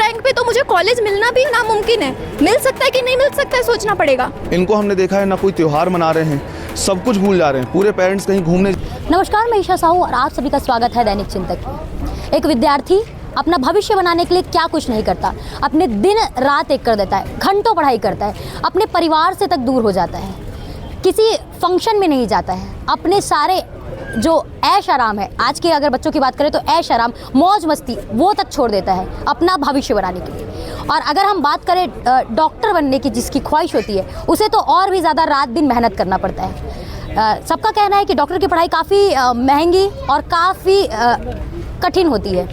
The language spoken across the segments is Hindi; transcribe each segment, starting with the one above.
रैंक पे तो मुझे कॉलेज मिलना भी नामुमकिन है। मिल सकता है कि नहीं मिल सकता है सोचना पड़ेगा। इनको हमने देखा है ना कोई त्यौहार मना रहे हैं, सब कुछ भूल जा रहे हैं, पूरे पेरेंट्स कहीं घूमने। नमस्कार, मैं ईशा साहू और आप सभी का स्वागत है दैनिक चिंतक में। एक विद्यार्थी अपना भविष्य बनाने के लिए क्या कुछ नहीं करता, अपने दिन रात एक कर देता है, घंटों पढ़ाई करता है, अपने परिवार से तक दूर हो जाता है, किसी फंक्शन में नहीं जाता है, अपने सारे जो ऐश आराम है, आज के अगर बच्चों की बात करें तो ऐश आराम मौज मस्ती वो तक छोड़ देता है अपना भविष्य बनाने के लिए। और अगर हम बात करें डॉक्टर बनने की जिसकी ख्वाहिश होती है, उसे तो और भी ज़्यादा रात दिन मेहनत करना पड़ता है। सबका कहना है कि डॉक्टर की पढ़ाई काफ़ी महंगी और काफ़ी कठिन होती है,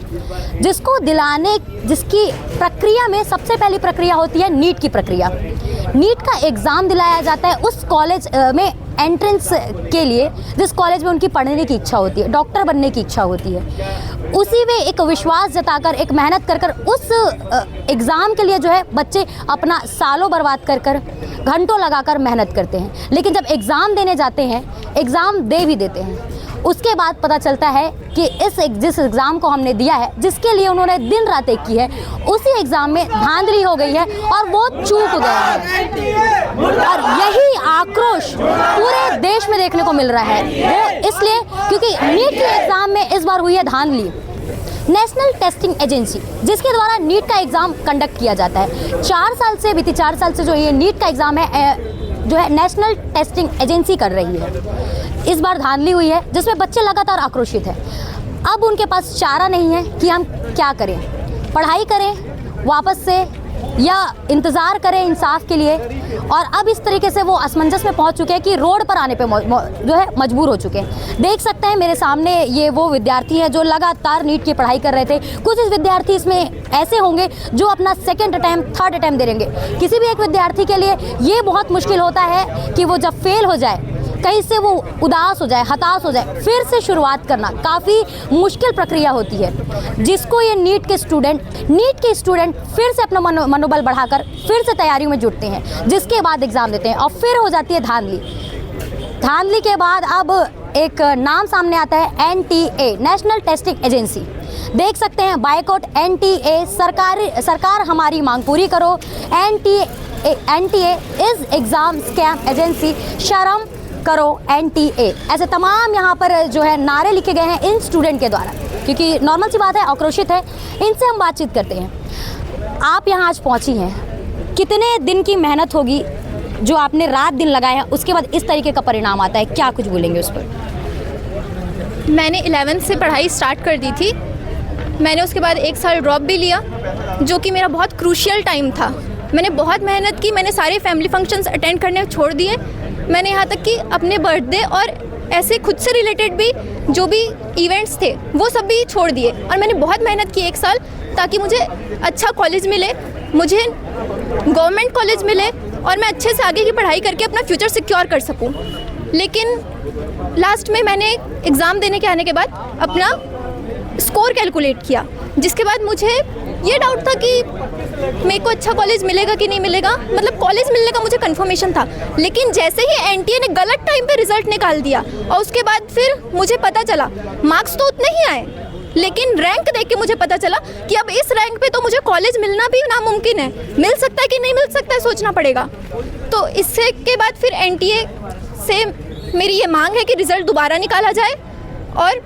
जिसकी प्रक्रिया में सबसे पहली प्रक्रिया होती है नीट की प्रक्रिया। नीट का एग्ज़ाम दिलाया जाता है उस कॉलेज में एंट्रेंस के लिए जिस कॉलेज में उनकी पढ़ने की इच्छा होती है, डॉक्टर बनने की इच्छा होती है। उसी में एक विश्वास जताकर, एक मेहनत कर उस एग्ज़ाम के लिए जो है बच्चे अपना सालों बर्बाद कर घंटों लगाकर मेहनत करते हैं। लेकिन जब एग्ज़ाम देने जाते हैं, एग्ज़ाम दे भी देते हैं, उसके बाद पता चलता है कि जिस एग्ज़ाम को हमने दिया है, जिसके लिए उन्होंने दिन रात एक की है, उसी एग्ज़ाम में धांधली हो गई है और वो चूक गए हैं। और यही आक्रोश पूरे देश में देखने को मिल रहा है, वो इसलिए क्योंकि नीट के एग्ज़ाम में इस बार हुई है धांधली। नेशनल टेस्टिंग एजेंसी जिसके द्वारा नीट का एग्ज़ाम कंडक्ट किया जाता है, बीती 4 साल से जो ये नीट का एग्ज़ाम है जो है नेशनल टेस्टिंग एजेंसी कर रही है। इस बार धांधली हुई है जिसमें बच्चे लगातार आक्रोशित हैं। अब उनके पास चारा नहीं है कि हम क्या करें, पढ़ाई करें वापस से या इंतज़ार करें इंसाफ के लिए। और अब इस तरीके से वो असमंजस में पहुंच चुके हैं कि रोड पर आने पे जो है मजबूर हो चुके हैं। देख सकते हैं मेरे सामने ये वो विद्यार्थी हैं जो लगातार नीट की पढ़ाई कर रहे थे। कुछ इस विद्यार्थी इसमें ऐसे होंगे जो अपना सेकेंड अटैम्प्ट, थर्ड अटैम्प्ट दे देंगे। किसी भी एक विद्यार्थी के लिए ये बहुत मुश्किल होता है कि वो जब फेल हो जाए, कहीं से वो उदास हो जाए, हताश हो जाए, फिर से शुरुआत करना काफ़ी मुश्किल प्रक्रिया होती है। जिसको ये नीट के स्टूडेंट फिर से अपना मनोबल बढ़ाकर फिर से तैयारियों में जुटते हैं, जिसके बाद एग्ज़ाम देते हैं और फिर हो जाती है धांधली के बाद अब एक नाम सामने आता है NTA, नेशनल टेस्टिंग एजेंसी। देख सकते हैं बायकॉट NTA, सरकार हमारी मांग पूरी करो, NTA is exam scam agency, शर्म करो NTA। ऐसे तमाम यहाँ पर जो है नारे लिखे गए हैं इन स्टूडेंट के द्वारा, क्योंकि नॉर्मल सी बात है, आक्रोशित है। इनसे हम बातचीत करते हैं। आप यहाँ आज पहुँची हैं, कितने दिन की मेहनत होगी जो आपने रात दिन लगाया है, उसके बाद इस तरीके का परिणाम आता है, क्या कुछ बोलेंगे उस पर? मैंने 11th से पढ़ाई स्टार्ट कर दी थी। मैंने उसके बाद 1 साल ड्रॉप भी लिया, जो कि मेरा बहुत क्रूशियल टाइम था। मैंने बहुत मेहनत की, मैंने सारे फैमिली फंक्शंस अटेंड करने छोड़ दिए। मैंने यहाँ तक कि अपने बर्थडे और ऐसे खुद से रिलेटेड भी जो भी इवेंट्स थे वो सब भी छोड़ दिए। और मैंने बहुत मेहनत की 1 साल, ताकि मुझे अच्छा कॉलेज मिले, मुझे गवर्नमेंट कॉलेज मिले और मैं अच्छे से आगे की पढ़ाई करके अपना फ्यूचर सिक्योर कर सकूं। लेकिन लास्ट में मैंने एग्ज़ाम देने के आने के बाद अपना स्कोर कैलकुलेट किया, जिसके बाद मुझे ये डाउट था कि मेरे को अच्छा कॉलेज मिलेगा कि नहीं मिलेगा। मतलब कॉलेज मिलने का मुझे कंफर्मेशन था, लेकिन जैसे ही NTA ने गलत टाइम पे रिजल्ट निकाल दिया और उसके बाद फिर मुझे पता चला, मार्क्स तो उतने ही आए, लेकिन रैंक देख के मुझे पता चला कि अब इस रैंक पे तो मुझे कॉलेज मिलना भी नामुमकिन है। मिल सकता है कि नहीं मिल सकता है सोचना पड़ेगा। तो इससे के बाद फिर NTA से मेरी ये मांग है कि रिज़ल्ट दोबारा निकाला जाए और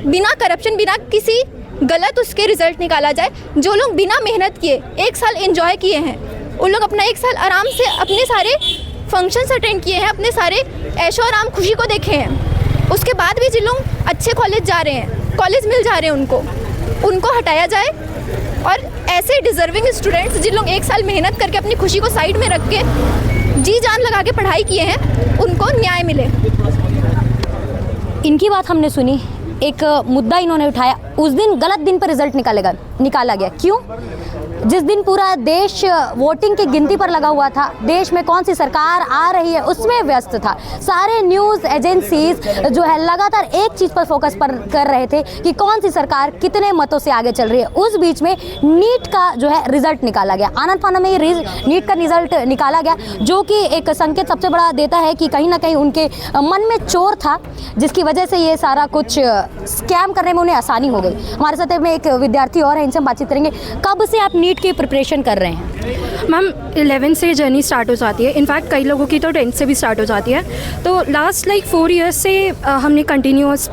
बिना करप्शन, बिना किसी गलत उसके रिज़ल्ट निकाला जाए। जो लोग बिना मेहनत किए 1 साल एंजॉय किए हैं, उन लोग अपना 1 साल आराम से अपने सारे फंक्शंस अटेंड किए हैं, अपने सारे ऐशो आराम खुशी को देखे हैं, उसके बाद भी जिन लोग अच्छे कॉलेज जा रहे हैं, कॉलेज मिल जा रहे हैं, उनको हटाया जाए। और ऐसे डिज़र्विंग स्टूडेंट्स जिन लोग 1 साल मेहनत करके अपनी खुशी को साइड में रख के जी जान लगा के पढ़ाई किए हैं, उनको न्याय मिले। इनकी बात हमने सुनी, एक मुद्दा इन्होंने उठाया, उस दिन गलत दिन पर रिजल्ट निकाला गया। क्यों? जिस दिन पूरा देश वोटिंग की गिनती पर लगा हुआ था, देश में कौन सी सरकार आ रही है उसमें व्यस्त था, सारे न्यूज़ एजेंसीज जो है लगातार एक चीज़ पर फोकस कर रहे थे कि कौन सी सरकार कितने मतों से आगे चल रही है। उस बीच में नीट का जो है रिजल्ट निकाला गया, आनंद फानन में नीट का रिजल्ट निकाला गया, जो कि एक संकेत सबसे बड़ा देता है कि कहीं ना कहीं उनके मन में चोर था, जिसकी वजह से ये सारा कुछ स्कैम करने में उन्हें आसानी हो गई। हमारे साथ में एक विद्यार्थी और है, इनसे हम बातचीत करेंगे। कब से आप नीट की प्रिपरेशन कर रहे हैं? मैम 11 से जर्नी स्टार्ट हो जाती है। इनफैक्ट कई लोगों की तो 10 से भी स्टार्ट हो जाती है। तो लास्ट 4 ईयर्स से हमने कंटिन्यूस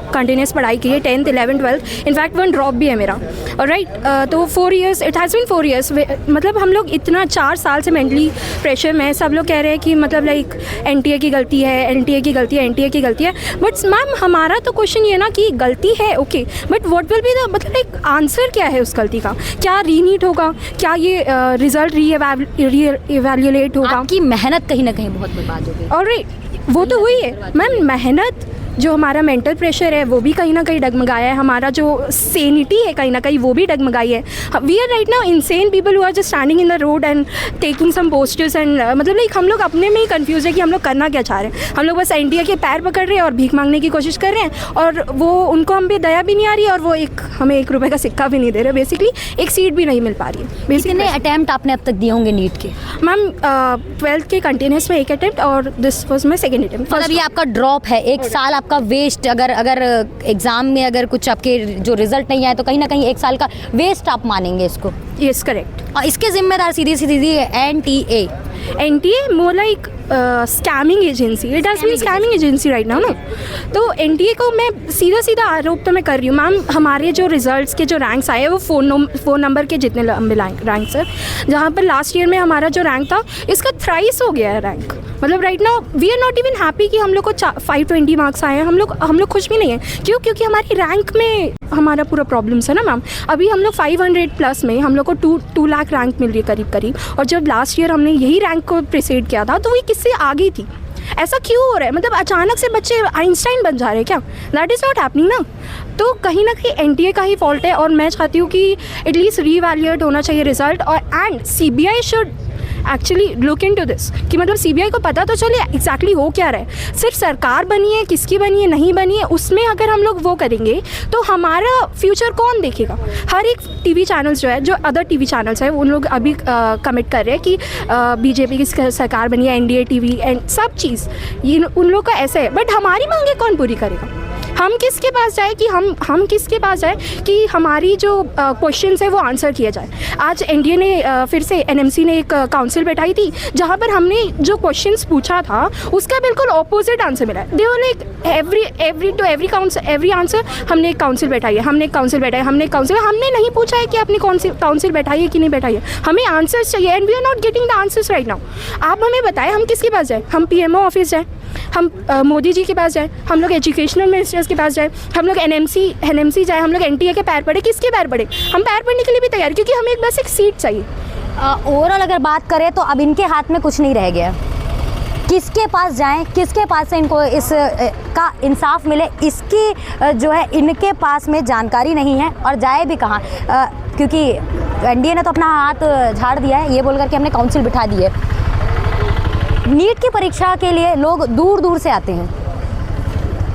पढ़ाई की है, 10th 11th 12th। In fact 1 drop भी है मेरा। और राइट, तो 4 years, it has been 4 years. मतलब हम लोग इतना 4 साल से मेंटली प्रेशर में, सब लोग कह रहे हैं कि मतलब NTA की गलती है, NTA की गलती है, NTA की गलती है। बट मैम हमारा तो क्वेश्चन ये ना कि गलती है, okay, but what will be the, मतलब आंसर क्या है उस गलती का? क्या रीनीट होगा? क्या ये रिजल्ट रीएवैल्यूएट होगा? आपकी मेहनत कहीं ना कहीं बहुत बर्बाद हो गई। ऑलराइट, वो तो हुई है मैम। मेहनत, जो हमारा मेंटल प्रेशर है वो भी कहीं ना कहीं डगमगाया है। हमारा जो सेनिटी है कहीं ना कहीं वो भी डगमगाई है। We are right now insane people who are just standing in the road and taking some posters and मतलब हम लोग अपने में ही कंफ्यूज है कि हम लोग करना क्या चाह रहे हैं। हम लोग बस NTA के पैर पकड़ रहे हैं और भीख मांगने की कोशिश कर रहे हैं, और वो उनको हम पे दया भी नहीं आ रही है, और वो हमें 1 रुपये का सिक्का भी नहीं दे रहे। बेसिकली एक सीट भी नहीं मिल पा रही है। कितने अटैम्प्ट आपने अब तक दिए होंगे नीट के? मैम 12th के कंटिन्यूस में 1 अटैम्प्ट, और this was my 2nd attempt. मतलब ये आपका ड्रॉप है, 1 साल आपका वेस्ट। अगर एग्जाम में अगर कुछ आपके जो रिजल्ट नहीं आए तो कहीं ना कहीं 1 साल का वेस्ट आप मानेंगे इसको? Yes, correct. और इसके जिम्मेदार सीधी NTA more like scamming agency. It has been scamming agency right now ना। तो NTA को मैं सीधा आरोप तो मैं कर रही हूँ मैम। हमारे जो रिजल्ट्स के जो रैंक्स आए हैं वो फ़ोन नंबर के जितने लंबे रैंक्स हैं, जहाँ पर लास्ट ईयर में हमारा जो रैंक था इसका थ्राइस हो गया है रैंक। मतलब right now we are not even happy कि हम लोग को 520 मार्क्स आए हैं। हम लोग खुश भी नहीं हैं। क्यों? क्योंकि हमारी रैंक में हमारा पूरा प्रॉब्लम्स है ना मैम। अभी हम लोग 500 प्लस में हम लोग को 2 लाख रैंक मिल रही है करीब। और जब लास्ट ईयर हमने यही रैंक को प्रिसीड किया था तो वो किससे आगे थी? ऐसा क्यों हो रहा है? मतलब अचानक से बच्चे आइंस्टाइन बन जा रहे हैं क्या? दैट इज़ नॉट हैपनिंग ना। तो कहीं ना कहीं NTA का ही फॉल्ट है, और मैं चाहती हूँ कि एटलीस्ट रीवैल्यूएट होना चाहिए रिजल्ट, और and CBI should actually look into this, कि मतलब CBI को पता तो चले एग्जैक्टली हो क्या रहा है। सिर्फ सरकार बनी है, किसकी बनी है नहीं बनी है, उसमें अगर हम लोग वो करेंगे तो हमारा फ्यूचर कौन देखेगा? हर एक TV चैनल्स जो है, जो अदर TV चैनल्स है, उन लोग अभी कमिट कर रहे हैं कि BJP की सरकार बनी है, NDA TV एंड सब चीज़ ये उन लोग का ऐसा है। बट हमारी मांगे कौन पूरी करेगा? हम किसके पास जाए कि हम किसके पास जाए कि हमारी जो क्वेश्चंस है वो आंसर किया जाए? आज NDA ने फिर से NMC ने एक काउंसिल बैठाई थी जहाँ पर हमने जो क्वेश्चंस पूछा था उसका बिल्कुल ऑपोजिट आंसर मिला है। दे वर लाइक एवरी आंसर हमने एक काउंसिल बैठाई है, हमने नहीं पूछा है कि आपने कौन सी काउंसिल बैठाई है कि नहीं बैठाई है। हमें आंसर्स चाहिए and we are not getting the answers right now. आप हमें बताएं हम किसके पास जाए? हम PMO ऑफिस जाए, हम मोदी जी के पास जाए, हम लोग एजुकेशनल मिनिस्टर्स के पास जाए, हम लोग NMC जाए, हम लोग NTA के पैर पड़े? किसके पैर पड़े? हम पैर पड़ने के लिए भी तैयार, क्योंकि हमें बस एक सीट चाहिए। ओवरऑल अगर बात करें तो अब इनके हाथ में कुछ नहीं रह गया। किसके पास जाएं, किसके पास से इनको इस का इंसाफ मिले, इसकी जो है इनके पास में जानकारी नहीं है, और जाए भी कहाँ? क्योंकि NDA ने तो अपना हाथ झाड़ दिया है ये बोलकर कि हमने काउंसिल बिठा दी है। नीट की परीक्षा के लिए लोग दूर दूर से आते हैं।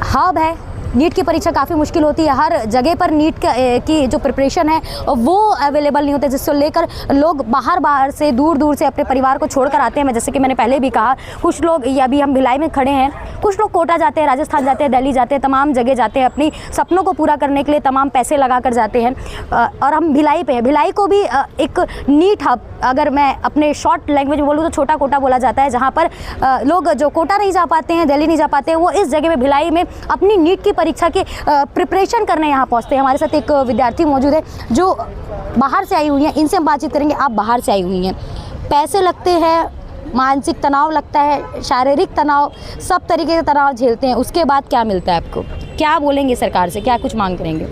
हब है, नीट की परीक्षा काफ़ी मुश्किल होती है। हर जगह पर नीट की जो प्रिपरेशन है वो अवेलेबल नहीं होते, जिसको लेकर लोग बाहर से दूर से अपने परिवार को छोड़कर आते हैं। मैं जैसे कि मैंने पहले भी कहा, कुछ लोग ये अभी हम भिलाई में खड़े हैं, कुछ लोग कोटा जाते हैं, राजस्थान जाते हैं, दिल्ली जाते हैं, तमाम जगह जाते हैं, अपनी सपनों को पूरा करने के लिए तमाम पैसे लगा कर जाते हैं। और हम भिलाई पे हैं। भिलाई को भी एक नीट हब, अगर मैं अपने शॉर्ट लैंग्वेज में बोलूँ तो छोटा कोटा बोला जाता है, जहाँ पर लोग जो कोटा नहीं जा पाते हैं, दिल्ली नहीं जा पाते हैं, वो इस जगह में भिलाई में अपनी नीट की परीक्षा की प्रिपरेशन करने यहाँ पहुँचते हैं। हमारे साथ एक विद्यार्थी मौजूद है जो बाहर से आई हुई हैं, इनसे हम बातचीत करेंगे। आप बाहर से आई हुई हैं, पैसे लगते हैं, मानसिक तनाव लगता है, शारीरिक तनाव, सब तरीके के तनाव झेलते हैं, उसके बाद क्या मिलता है आपको? क्या बोलेंगे सरकार से, क्या कुछ मांग करेंगे?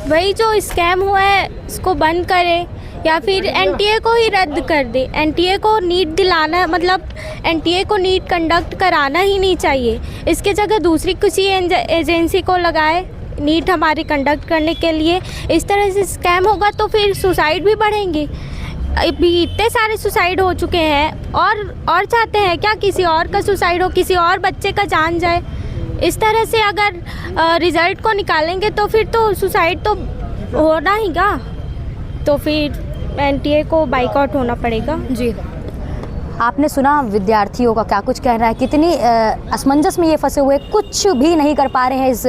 वही जो स्कैम हुआ है उसको बंद करें, या फिर NTA को ही रद्द कर दे। NTA को नीट दिलाना, मतलब NTA को नीट कंडक्ट कराना ही नहीं चाहिए। इसके जगह दूसरी किसी एजेंसी को लगाए नीट हमारी कंडक्ट करने के लिए। इस तरह से स्कैम होगा तो फिर सुसाइड भी बढ़ेंगे। अभी इतने सारे सुसाइड हो चुके हैं, और चाहते हैं क्या किसी और का सुसाइड हो, किसी और बच्चे का जान जाए? इस तरह से अगर रिज़ल्ट को निकालेंगे तो फिर तो सुसाइड तो होना ही गा, तो फिर NTA को बाइकआउट होना पड़ेगा। जी, आपने सुना विद्यार्थियों का क्या कुछ कहना है, कितनी असमंजस में ये फंसे हुए, कुछ भी नहीं कर पा रहे हैं इस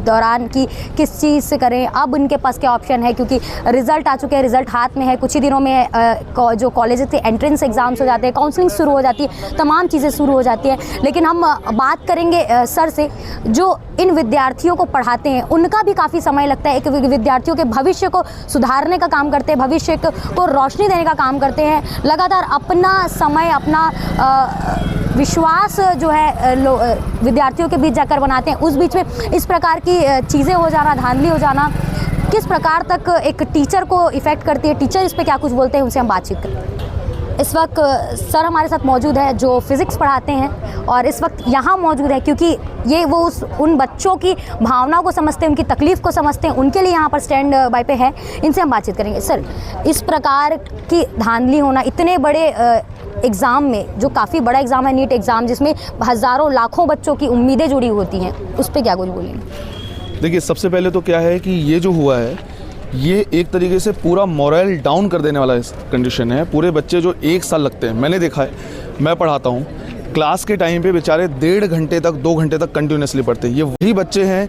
दौरान कि किस चीज़ से करें। अब उनके पास क्या ऑप्शन है, क्योंकि रिज़ल्ट आ चुके हैं, रिज़ल्ट हाथ में है। कुछ ही दिनों में जो कॉलेज के एंट्रेंस एग्ज़ाम्स हो जाते हैं, काउंसलिंग शुरू हो जाती है, तमाम चीज़ें शुरू हो जाती हैं। लेकिन हम बात करेंगे सर से जो इन विद्यार्थियों को पढ़ाते हैं। उनका भी काफ़ी समय लगता है, एक विद्यार्थियों के भविष्य को सुधारने का काम करते हैं, भविष्य को रोशनी देने का काम करते हैं। लगातार अपना समय, अपना विश्वास जो है विद्यार्थियों के बीच जाकर बनाते हैं। उस बीच में इस प्रकार की चीज़ें हो जाना, धांधली हो जाना, किस प्रकार तक एक टीचर को इफ़ेक्ट करती है, टीचर इस पे क्या कुछ बोलते हैं, उनसे हम बातचीत करें। इस वक्त सर हमारे साथ मौजूद है जो फिज़िक्स पढ़ाते हैं और इस वक्त यहाँ मौजूद है क्योंकि ये वो उन बच्चों की भावनाओं को समझते हैं, उनकी तकलीफ़ को समझते हैं, उनके लिए यहाँ पर स्टैंड बाय पे है। इनसे हम बातचीत करेंगे। सर, इस प्रकार की धांधली होना इतने बड़े एग्ज़ाम में, जो काफ़ी बड़ा एग्ज़ाम है नीट एग्ज़ाम, जिसमें हज़ारों लाखों बच्चों की उम्मीदें जुड़ी होती हैं, उस पर क्या कुछ बोलेंगे? देखिए, सबसे पहले तो क्या है कि ये जो हुआ है ये एक तरीके से पूरा मोरल डाउन कर देने वाला कंडीशन है। पूरे बच्चे जो 1 साल लगते हैं, मैंने देखा है, मैं पढ़ाता हूँ, क्लास के टाइम पे बेचारे 1.5 घंटे तक 2 घंटे तक कंटिन्यूसली पढ़ते हैं। ये वही बच्चे हैं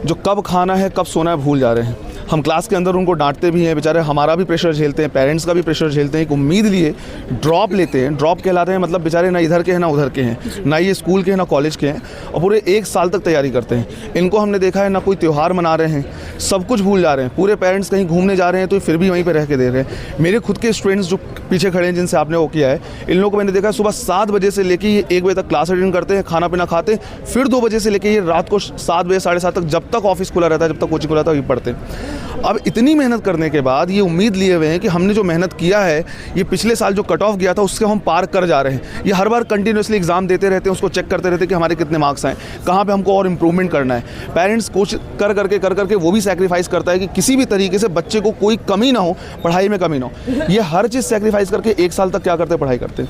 जो कब खाना है कब सोना है भूल जा रहे हैं। हम क्लास के अंदर उनको डांटते भी हैं, बेचारे हमारा भी प्रेशर झेलते हैं, पेरेंट्स का भी प्रेशर झेलते हैं, एक उम्मीद लिए ड्रॉप लेते हैं। ड्रॉप कहलाते हैं मतलब बेचारे ना इधर के हैं ना उधर के हैं, ना ये स्कूल के हैं ना कॉलेज के हैं, और पूरे 1 साल तक तैयारी करते हैं। इनको हमने देखा है ना कोई त्यौहार मना रहे हैं, सब कुछ भूल जा रहे हैं। पूरे पेरेंट्स कहीं घूमने जा रहे हैं तो फिर भी वहीं पर रह के दे रहे हैं। मेरे खुद के स्टूडेंट्स जो पीछे खड़े हैं जिनसे आपने वो किया है, इन लोगों को मैंने देखा है सुबह 7 बजे से लेकर ये 1 बजे तक क्लास अटेंड करते हैं, खाना पीना खाते हैं, फिर 2 बजे से लेकर ये रात को 7 बजे 7:30 तक, जब तक ऑफिस खुला रहता है, जब तक कोचिंग खुला रहता है, ये पढ़ते हैं। अब इतनी मेहनत करने के बाद ये उम्मीद लिए हुए हैं कि हमने जो मेहनत किया है, ये पिछले साल जो कट ऑफ गया था उससे हम पार कर जा रहे हैं। ये हर बार कंटिन्यूसली एग्जाम देते रहते हैं, उसको चेक करते रहते हैं कि हमारे कितने मार्क्स आए, कहाँ पे हमको और इम्प्रूवमेंट करना है। पेरेंट्स कोशिश कर करके वो भी सैक्रिफाइस करता है कि किसी भी तरीके से बच्चे को कोई कमी ना हो, पढ़ाई में कमी ना हो। ये हर चीज़ सैक्रिफाइस करके 1 साल तक क्या करते हैं, पढ़ाई करते हैं,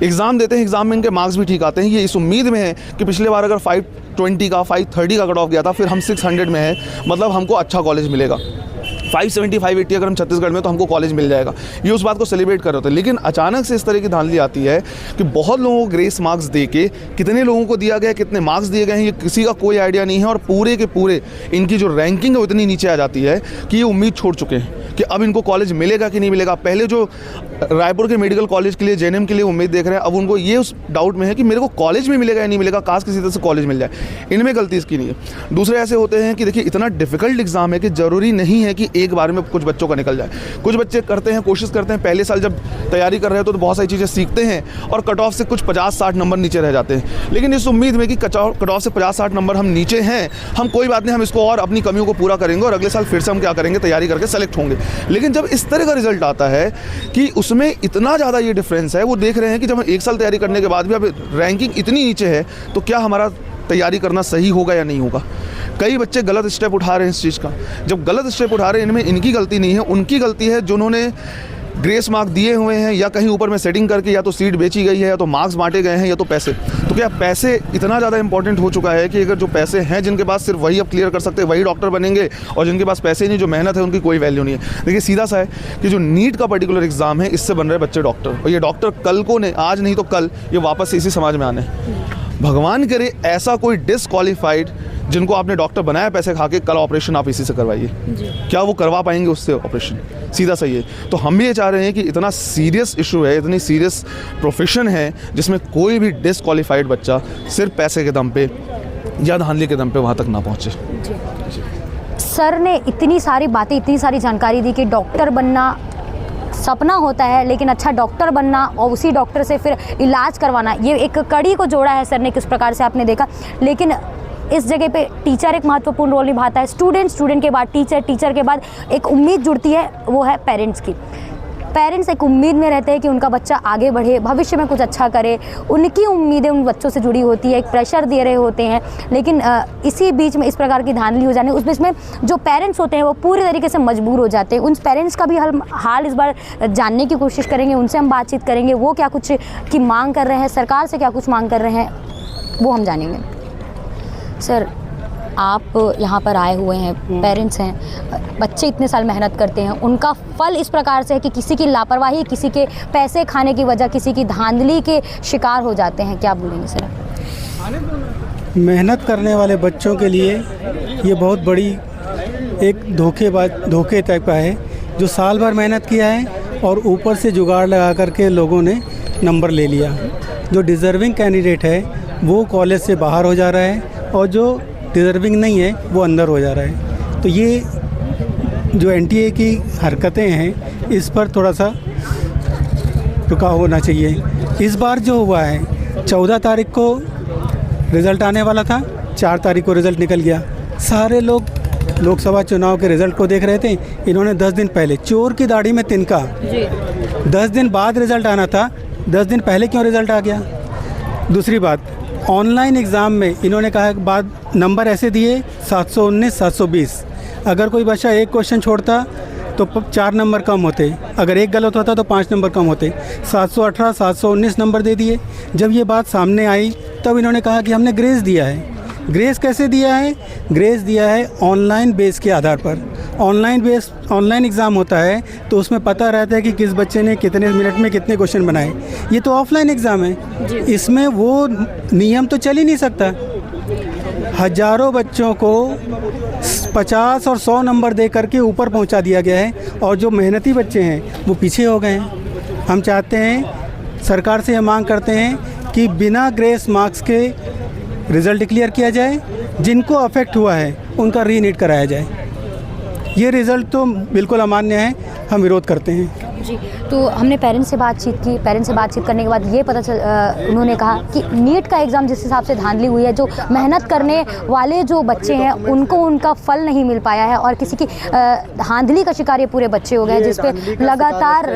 एग्ज़ाम देते हैं, एग्ज़ाम में इनके मार्क्स भी ठीक आते हैं। ये इस उम्मीद में है कि पिछले बार अगर 520 का 530 का कट ऑफ गया था, फिर हम 600 में है, मतलब हमको अच्छा कॉलेज मिलेगा। 570 580 अगर हम छत्तीसगढ़ में तो हमको कॉलेज मिल जाएगा, ये उस बात को सेलिब्रेट कर रहे होते हैं। लेकिन अचानक से इस तरह की धांधली आती है कि बहुत लोगों को ग्रेस मार्क्स दे के, कितने लोगों को दिया गया, कितने मार्क्स दिए गए हैं, ये किसी का कोई आइडिया नहीं है। और पूरे के पूरे इनकी जो रैंकिंग है वो इतनी नीचे आ जाती है कि ये उम्मीद छोड़ चुके हैं कि अब इनको कॉलेज मिलेगा कि नहीं मिलेगा। पहले जो रायपुर के मेडिकल कॉलेज के लिए, जेएनएम के लिए उम्मीद देख रहे हैं, अब उनको ये उस डाउट में है कि मेरे को कॉलेज में मिलेगा या नहीं मिलेगा, काश किसी तरह से कॉलेज मिल जाए। इनमें गलती इसकी नहीं है। दूसरे ऐसे होते हैं कि देखिए, इतना डिफिकल्ट एग्जाम है कि ज़रूरी नहीं है कि एक बार में कुछ बच्चों का निकल जाए। कुछ बच्चे करते हैं, कोशिश करते हैं, पहले साल जब तैयारी कर रहे हो तो बहुत सारी चीज़ें सीखते हैं और कट ऑफ से कुछ 50-60 नंबर नीचे रह जाते हैं। लेकिन इस उम्मीद में कि कट ऑफ से 50-60 नंबर हम नीचे हैं, हम कोई बात नहीं, हम इसको और अपनी कमियों को पूरा करेंगे और अगले साल फिर से हम क्या करेंगे, तैयारी करके सेलेक्ट होंगे। लेकिन जब इस तरह का रिजल्ट आता है कि उसमें इतना ज़्यादा ये डिफरेंस है, वो देख रहे हैं कि जब हम 1 साल तैयारी करने के बाद भी अब रैंकिंग इतनी नीचे है, तो क्या हमारा तैयारी करना सही होगा या नहीं होगा। कई बच्चे गलत स्टेप उठा रहे हैं इस चीज़ का। जब गलत स्टेप उठा रहे हैं, इनमें इनकी गलती नहीं है, उनकी गलती है जिन्होंने ग्रेस मार्क दिए हुए हैं या कहीं ऊपर में सेटिंग करके या तो सीट बेची गई है या तो मार्क्स बांटे गए हैं या तो पैसे। तो क्या पैसे इतना ज़्यादा इंपॉर्टेंट हो चुका है कि अगर जो पैसे हैं जिनके पास, सिर्फ वही अब क्लियर कर सकते हैं, वही डॉक्टर बनेंगे, और जिनके पास पैसे नहीं, जो मेहनत है, उनकी कोई वैल्यू नहीं है। देखिए, सीधा सा है कि जो नीट का पर्टिकुलर एग्जाम है, इससे बन रहे बच्चे डॉक्टर, और ये डॉक्टर कल को नहीं, आज नहीं तो कल, ये वापस इसी समाज में आने। भगवान करे ऐसा कोई डिसक्वालीफाइड जिनको आपने डॉक्टर बनाया पैसे खा के, कल ऑपरेशन आप इसी से करवाइए, क्या वो करवा पाएंगे उससे ऑपरेशन? सीधा सही है। तो हम भी ये चाह रहे हैं कि इतना सीरियस इशू है, इतनी सीरियस प्रोफेशन है, जिसमें कोई भी डिसक्वालीफाइड बच्चा सिर्फ पैसे के दम पे या धांधली के दम पे वहाँ तक ना पहुँचे। सर ने इतनी सारी बातें, इतनी सारी जानकारी दी कि डॉक्टर बनना सपना होता है, लेकिन अच्छा डॉक्टर बनना और उसी डॉक्टर से फिर इलाज करवाना, ये एक कड़ी को जोड़ा है सर ने, किस प्रकार से आपने देखा। लेकिन इस जगह पे टीचर एक महत्वपूर्ण रोल निभाता है। स्टूडेंट के बाद टीचर, टीचर के बाद एक उम्मीद जुड़ती है, वो है पेरेंट्स की। पेरेंट्स एक उम्मीद में रहते हैं कि उनका बच्चा आगे बढ़े, भविष्य में कुछ अच्छा करे, उनकी उम्मीदें उन बच्चों से जुड़ी होती है, एक प्रेशर दे रहे होते हैं। लेकिन इसी बीच में इस प्रकार की धांधली हो जाने, उस बीच में जो पेरेंट्स होते हैं वो पूरी तरीके से मजबूर हो जाते हैं। उन पेरेंट्स का भी हाल इस बार जानने की कोशिश करेंगे, उनसे हम बातचीत करेंगे, वो क्या कुछ की मांग कर रहे हैं, सरकार से क्या कुछ मांग कर रहे हैं, वो हम जानेंगे। सर, आप यहाँ पर आए हुए हैं, पेरेंट्स हैं, बच्चे इतने साल मेहनत करते हैं, उनका फल इस प्रकार से है कि किसी की लापरवाही, किसी के पैसे खाने की वजह, किसी की धांधली के शिकार हो जाते हैं, क्या बोलेंगे सर? मेहनत करने वाले बच्चों के लिए ये बहुत बड़ी एक धोखे टाइप का है, जो साल भर मेहनत किया है और ऊपर से जुगाड़ लगा करके लोगों ने नंबर ले लिया। जो डिज़र्विंग कैंडिडेट है वो कॉलेज से बाहर हो जा रहा है और जो डिज़र्विंग नहीं है वो अंदर हो जा रहा है। तो ये जो एनटीए की हरकतें हैं इस पर थोड़ा सा रुकाव होना चाहिए। इस बार जो हुआ है 14 तारीख को रिज़ल्ट आने वाला था, 4 तारीख को रिज़ल्ट निकल गया। सारे लोग लोकसभा चुनाव के रिज़ल्ट को देख रहे थे, इन्होंने 10 दिन पहले चोर की दाढ़ी में तिनका, 10 दिन बाद रिज़ल्ट आना था, 10 दिन पहले क्यों रिज़ल्ट आ गया? दूसरी बात, ऑनलाइन एग्ज़ाम में इन्होंने कहा कि बाद नंबर ऐसे दिए 719 720, अगर कोई बच्चा एक क्वेश्चन छोड़ता तो 4 नंबर कम होते, अगर एक गलत होता तो 5 नंबर कम होते। 718 719 नंबर दे दिए। जब ये बात सामने आई तब इन्होंने कहा कि हमने ग्रेस दिया है। ग्रेस कैसे दिया है? ग्रेस दिया है ऑनलाइन बेस के आधार पर। ऑनलाइन एग्ज़ाम होता है तो उसमें पता रहता है कि किस बच्चे ने कितने मिनट में कितने क्वेश्चन बनाए। ये तो ऑफलाइन एग्ज़ाम है, इसमें वो नियम तो चल ही नहीं सकता। हज़ारों बच्चों को 50 और 100 नंबर दे करके ऊपर पहुंचा दिया गया है और जो मेहनती बच्चे हैं वो पीछे हो गए हैं। हम चाहते हैं, सरकार से ये मांग करते हैं कि बिना ग्रेस मार्क्स के रिज़ल्ट डिक्लेयर किया जाए, जिनको अफेक्ट हुआ है उनका रीनीट कराया जाए। ये रिज़ल्ट तो बिल्कुल अमान्य है, हम विरोध करते हैं। जी, तो हमने पेरेंट्स से बातचीत की। पेरेंट्स से बातचीत करने के बाद ये उन्होंने कहा कि नीट का एग्ज़ाम जिस हिसाब से धांधली हुई है, जो मेहनत करने वाले जो बच्चे हैं उनको उनका फल नहीं मिल पाया है और किसी की धांधली का शिकार ये पूरे बच्चे हो गए, जिस पे लगातार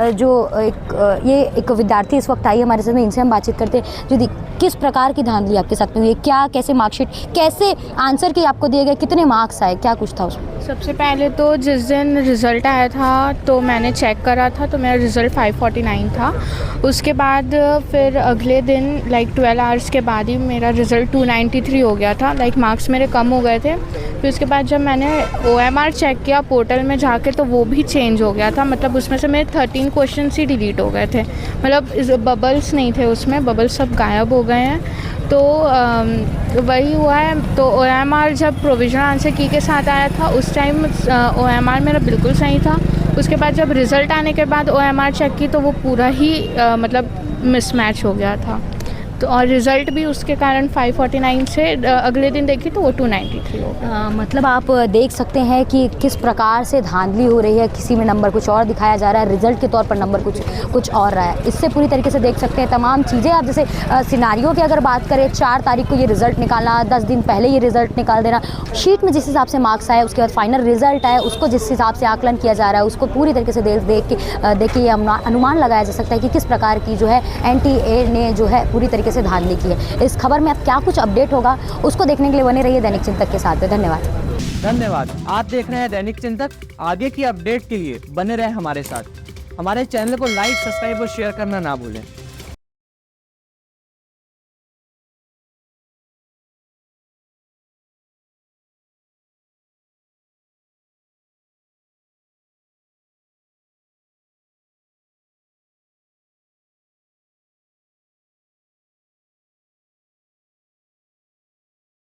एक विद्यार्थी इस वक्त आई हमारे साथ में, इनसे हम बातचीत करते हैं। जो किस प्रकार की धांधली आपके साथ में हुई है, क्या कैसे मार्कशीट, कैसे आंसर की आपको दिए गए, कितने मार्क्स आए, क्या कुछ था उसमें? सबसे पहले तो जिस दिन रिज़ल्ट आया था तो मैंने चेक करा था तो मेरा रिज़ल्ट 549 था। उसके बाद फिर अगले दिन 12 आवर्स के बाद ही मेरा रिज़ल्ट 293 हो गया था। मार्क्स मेरे कम हो गए थे। फिर उसके बाद जब मैंने OMR चेक किया पोर्टल में जाके तो वो भी चेंज हो गया था। उसमें से मेरे 13 क्वेश्चन ही डिलीट हो गए थे। बबल्स नहीं थे उसमें, बबल्स सब गायब हो गए हैं। तो वही हुआ है। तो OMR जब प्रोविजनल आंसर की के साथ आया था उस टाइम OMR मेरा बिल्कुल सही था। उसके बाद जब रिज़ल्ट आने के बाद OMR चेक की तो वो पूरा ही मिसमैच हो गया था। तो और रिज़ल्ट भी उसके कारण 549 से अगले दिन देखी तो वो 293 हो गया। आप देख सकते हैं कि किस प्रकार से धांधली हो रही है। किसी में नंबर कुछ और दिखाया जा रहा है, रिज़ल्ट के तौर पर नंबर कुछ और रहा है। इससे पूरी तरीके से देख सकते हैं तमाम चीज़ें। आप जैसे सिनारियों की अगर बात करें, 4 तारीख को ये रिज़ल्ट निकालना, 10 दिन पहले ये रिज़ल्ट निकाल देना, शीट में जिस हिसाब से मार्क्स आए उसके बाद फाइनल रिज़ल्ट आए, उसको जिस हिसाब से आकलन किया जा रहा है उसको पूरी तरीके से देख के ये अनुमान लगाया जा सकता है कि किस प्रकार की जो है NTA ने जो है पूरी तरीके से धांधली की है। इस खबर में अब क्या कुछ अपडेट होगा उसको देखने के लिए बने रहिए दैनिक चिंतक के साथ। धन्यवाद। आप देख रहे हैं दैनिक चिंतक। आगे की अपडेट के लिए बने रहे हमारे साथ। हमारे चैनल को लाइक, सब्सक्राइब और शेयर करना ना भूलें।